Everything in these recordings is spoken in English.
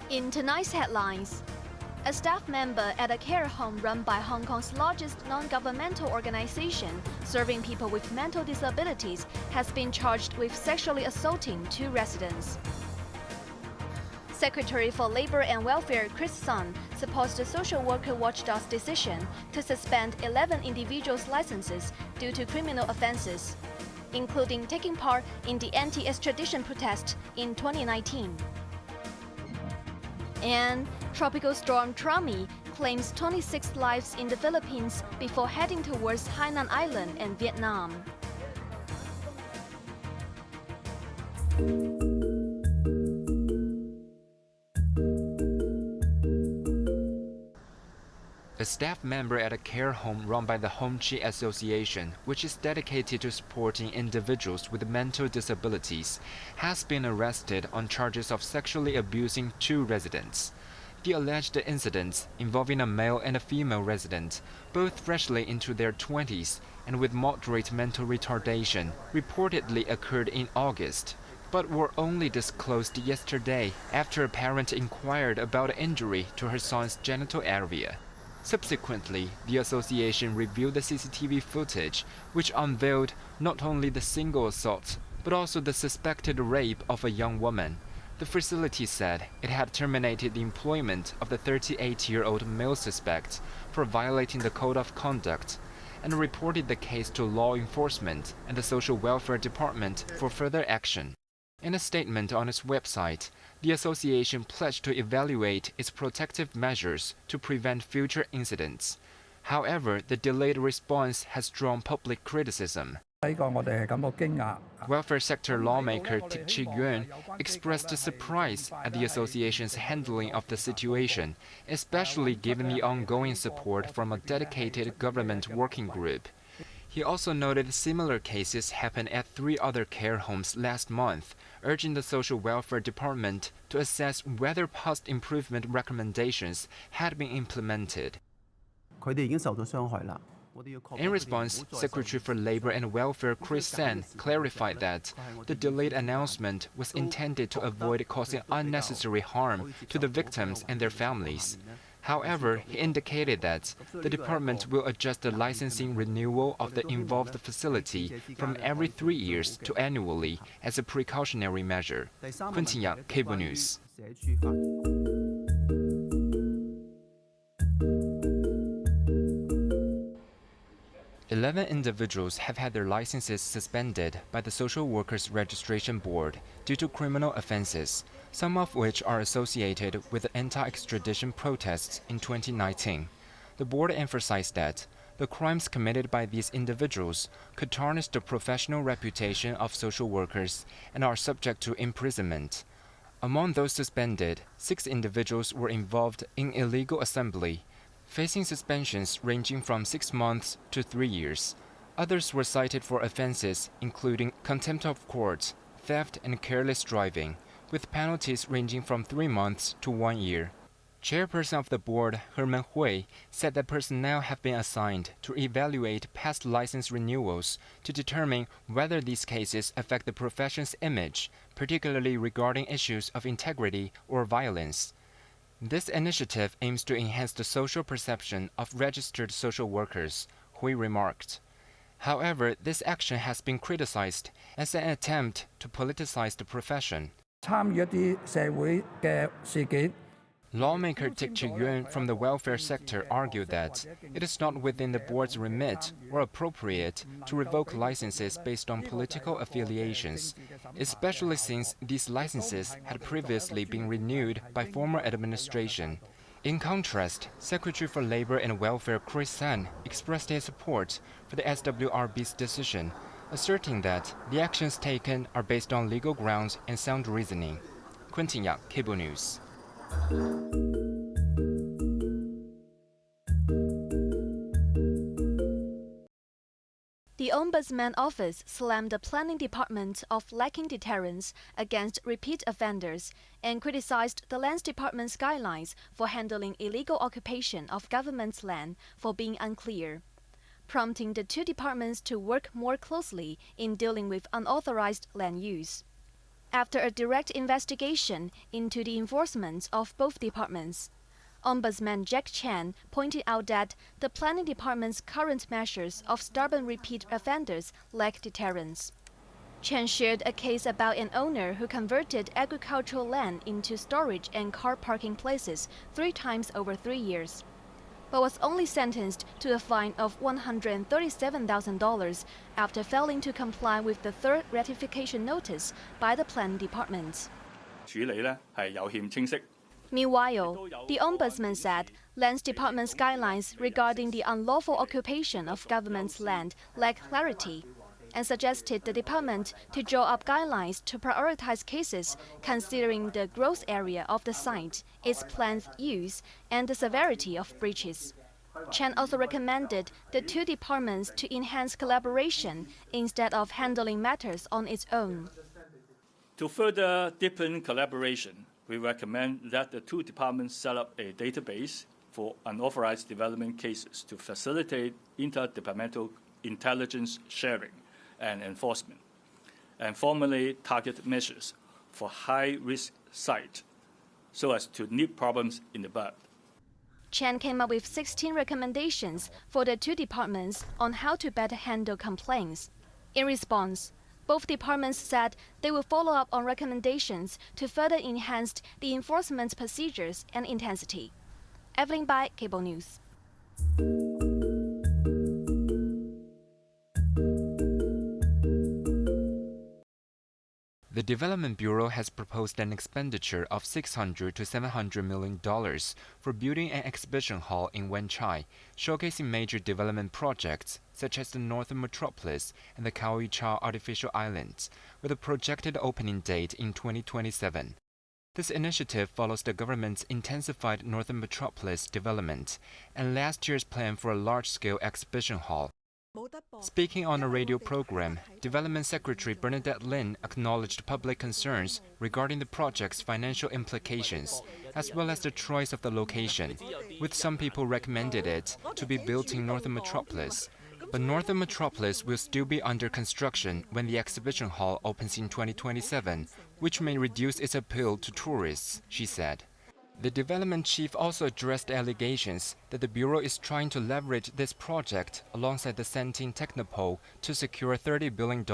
In tonight's headlines, a staff member at a care home run by Hong Kong's largest non-governmental organization serving people with mental disabilities has been charged with sexually assaulting 2 residents. Secretary for Labor and Welfare Chris Sun supports the social worker watchdog's decision to suspend 11 individuals' licenses due to criminal offenses, including taking part in the anti-extradition protest in 2019. And tropical storm Trami claims 26 lives in the Philippines before heading towards Hainan Island and Vietnam. A staff member at a care home run by the Hong Chi Association, which is dedicated to supporting individuals with mental disabilities, has been arrested on charges of sexually abusing 2 residents. The alleged incidents, involving a male and a female resident, both freshly into their 20s and with moderate mental retardation, reportedly occurred in August, but were only disclosed yesterday after a parent inquired about an injury to her son's genital area. Subsequently, the association reviewed the CCTV footage, which unveiled not only the single assault, but also the suspected rape of a young woman. The facility said it had terminated the employment of the 38-year-old male suspect for violating the code of conduct and reported the case to law enforcement and the Social Welfare Department for further action. In a statement on its website, the association pledged to evaluate its protective measures to prevent future incidents. However, the delayed response has drawn public criticism. Welfare sector lawmaker Tik Chi-yuen expressed surprise at the association's handling of the situation, especially given the ongoing support from a dedicated government working group. He also noted similar cases happened at 3 other care homes last month, urging the Social Welfare Department to assess whether past improvement recommendations had been implemented. In response, Secretary for Labor and Welfare Chris San clarified that the delayed announcement was intended to avoid causing unnecessary harm to the victims and their families. However, he indicated that the department will adjust the licensing renewal of the involved facility from every 3 years to annually as a precautionary measure. Kun Yang, Cable News. 11 individuals have had their licenses suspended by the Social Workers Registration Board due to criminal offenses, some of which are associated with the anti-extradition protests in 2019. The board emphasized that the crimes committed by these individuals could tarnish the professional reputation of social workers and are subject to imprisonment. Among those suspended, 6 individuals were involved in illegal assembly, facing suspensions ranging from 6 months to 3 years. Others were cited for offenses including contempt of court, theft and careless driving, with penalties ranging from 3 months to 1 year. Chairperson of the board, Herman Hui, said that personnel have been assigned to evaluate past license renewals to determine whether these cases affect the profession's image, particularly regarding issues of integrity or violence. This initiative aims to enhance the social perception of registered social workers, Hui remarked. However, this action has been criticized as an attempt to politicize the profession. Lawmaker Tik Chi-yuen from the welfare sector argued that it is not within the board's remit or appropriate to revoke licenses based on political affiliations, especially since these licenses had previously been renewed by former administration. In contrast, Secretary for Labor and Welfare Chris San expressed his support for the SWRB's decision, asserting that the actions taken are based on legal grounds and sound reasoning. Kun Yang, Cable News. The Ombudsman Office slammed the planning department of lacking deterrence against repeat offenders and criticized the Lands Department's guidelines for handling illegal occupation of government's land for being unclear, prompting the 2 departments to work more closely in dealing with unauthorized land use. after a direct investigation into the enforcement of both departments. Ombudsman Jack Chan pointed out that the planning department's current measures of stubborn repeat offenders lack deterrence. Chan shared a case about an owner who converted agricultural land into storage and car parking places 3 times over 3 years, but was only sentenced to a fine of $137,000 after failing to comply with the third ratification notice by the planning department. Meanwhile, the Ombudsman said Lands Department's guidelines regarding the unlawful occupation of government's land lack clarity, and suggested the department to draw up guidelines to prioritize cases considering the gross area of the site, its planned use, and the severity of breaches. Chan also recommended the 2 departments to enhance collaboration instead of handling matters on its own. To further deepen collaboration, we recommend that the 2 departments set up a database for unauthorized development cases to facilitate interdepartmental intelligence sharing and enforcement, and formulate targeted measures for high-risk sites so as to nip problems in the bud. Chan came up with 16 recommendations for the 2 departments on how to better handle complaints. In response, both departments said they will follow up on recommendations to further enhance the enforcement procedures and intensity. Evelyn Bai, Cable News. The Development Bureau has proposed an expenditure of $600 to $700 million for building an exhibition hall in Wan Chai, showcasing major development projects such as the Northern Metropolis and the Khao Chau Artificial Islands, with a projected opening date in 2027. This initiative follows the government's intensified Northern Metropolis development and last year's plan for a large-scale exhibition hall. Speaking on a radio program, Development Secretary Bernadette Lin acknowledged public concerns regarding the project's financial implications, as well as the choice of the location, with some people recommended it to be built in Northern Metropolis. But Northern Metropolis will still be under construction when the exhibition hall opens in 2027, which may reduce its appeal to tourists, she said. The development chief also addressed allegations that the Bureau is trying to leverage this project alongside the Sentin Technopole to secure $30 billion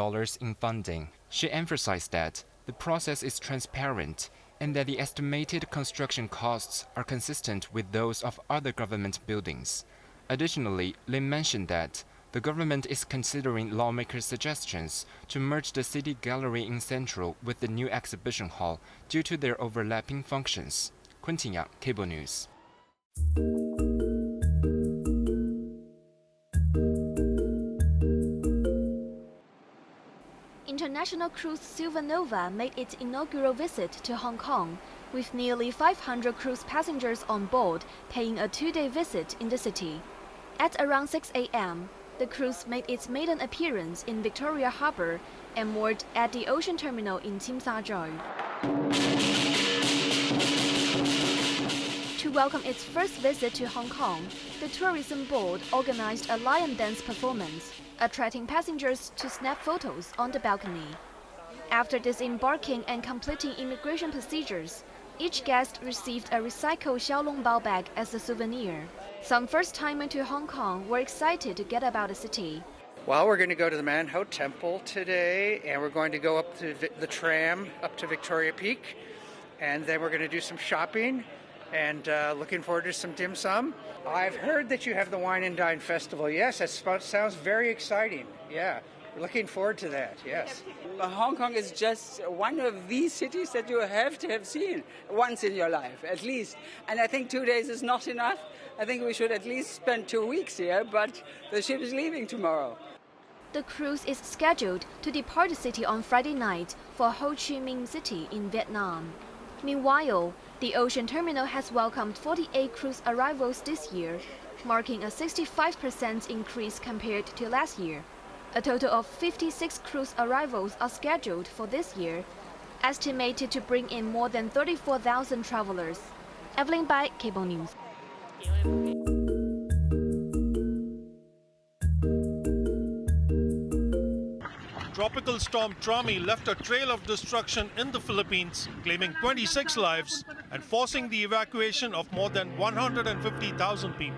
in funding. She emphasized that the process is transparent and that the estimated construction costs are consistent with those of other government buildings. Additionally, Lin mentioned that the government is considering lawmakers' suggestions to merge the City Gallery in Central with the new exhibition hall due to their overlapping functions. Quentin Yang, Cable News. International cruise Silver Nova made its inaugural visit to Hong Kong, with nearly 500 cruise passengers on board paying a 2-day visit in the city. At around 6 a.m., the cruise made its maiden appearance in Victoria Harbour and moored at the ocean terminal in Tsim Sha Tsui. To welcome its first visit to Hong Kong, the tourism board organized a lion dance performance, attracting passengers to snap photos on the balcony. After disembarking and completing immigration procedures, each guest received a recycled xiaolongbao bag as a souvenir. Some first-timers to Hong Kong were excited to get about the city. Well, we're going to go to the Manho Temple today, and we're going to go up to the tram up to Victoria Peak, and then we're going to do some shopping, and looking forward to some dim sum. I've heard that you have the Wine and Dine Festival. Yes, that sounds very exciting. Yeah, we're looking forward to that, yes. Hong Kong is just one of these cities that you have to have seen once in your life, at least. And I think 2 days is not enough. I think we should at least spend 2 weeks here, but the ship is leaving tomorrow. The cruise is scheduled to depart the city on Friday night for Ho Chi Minh City in Vietnam. Meanwhile, the ocean terminal has welcomed 48 cruise arrivals this year, marking a 65% increase compared to last year. A total of 56 cruise arrivals are scheduled for this year, estimated to bring in more than 34,000 travelers. Evelyn Bai, Cable News. tropical storm Trami left a trail of destruction in the Philippines, claiming 26 lives and forcing the evacuation of more than 150,000 people.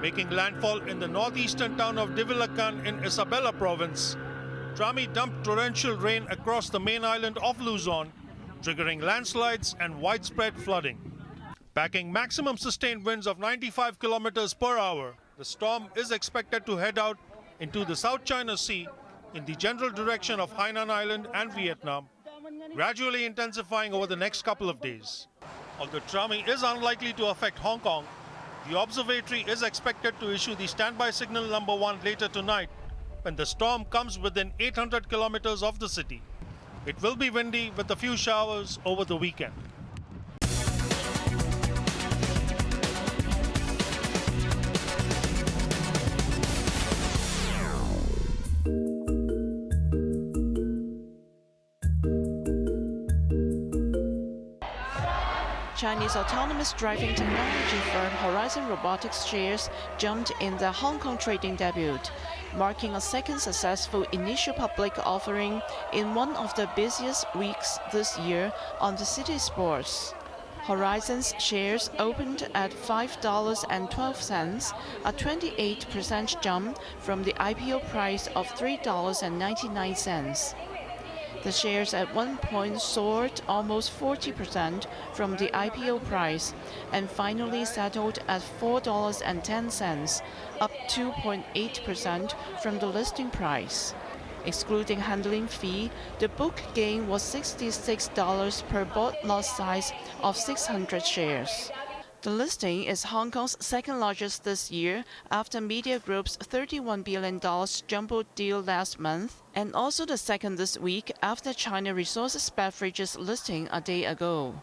Making landfall in the northeastern town of Divilacan in Isabela province, Trami dumped torrential rain across the main island of Luzon, triggering landslides and widespread flooding. Packing maximum sustained winds of 95 kilometers per hour, the storm is expected to head out into the South China Sea in the general direction of Hainan Island and Vietnam, gradually intensifying over the next couple of days. Although Trami is unlikely to affect Hong Kong, the observatory is expected to issue the standby signal number 1 later tonight when the storm comes within 800 kilometers of the city. It will be windy with a few showers over the weekend. Chinese autonomous driving technology firm Horizon Robotics shares jumped in the Hong Kong trading debut, marking a second successful initial public offering in one of the busiest weeks this year on the city's bourse. Horizon's shares opened at $5.12, a 28% jump from the IPO price of $3.99. The shares at one point soared almost 40% from the IPO price and finally settled at $4.10, up 2.8% from the listing price. Excluding handling fee, the book gain was $66 per bought lot size of 600 shares. The listing is Hong Kong's second largest this year after Media Group's $31 billion jumbo deal last month, and also the second this week after China Resources Beverages listing a day ago.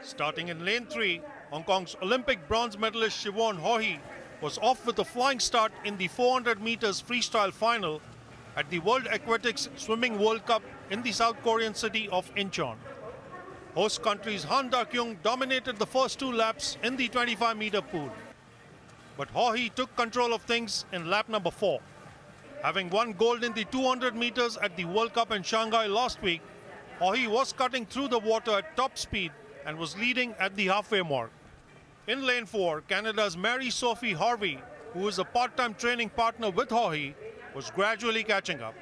Starting in lane 3, Hong Kong's Olympic bronze medalist Siwon Hoi was off with a flying start in the 400 meters freestyle final at the World Aquatics Swimming World Cup in the South Korean city of Incheon. Host country's Han Da-kyung dominated the first 2 laps in the 25-meter pool. But Hoi took control of things in lap number 4. Having won gold in the 200 meters at the World Cup in Shanghai last week, Hoi was cutting through the water at top speed and was leading at the halfway mark. In lane 4, Canada's Mary-Sophie Harvey, who is a part-time training partner with Hoi, was gradually catching up.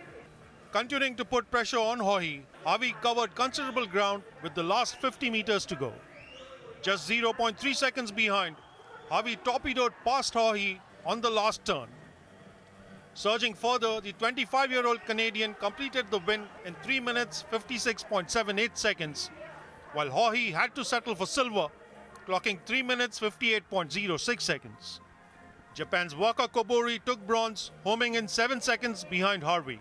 Continuing to put pressure on Hoi, Harvey covered considerable ground with the last 50 meters to go. Just 0.3 seconds behind, Harvey torpedoed past Hoi on the last turn. Surging further, the 25-year-old Canadian completed the win in 3 minutes 56.78 seconds, while Hoi had to settle for silver, clocking 3 minutes 58.06 seconds. Japan's Waka Kobori took bronze, homing in 7 seconds behind Harvey.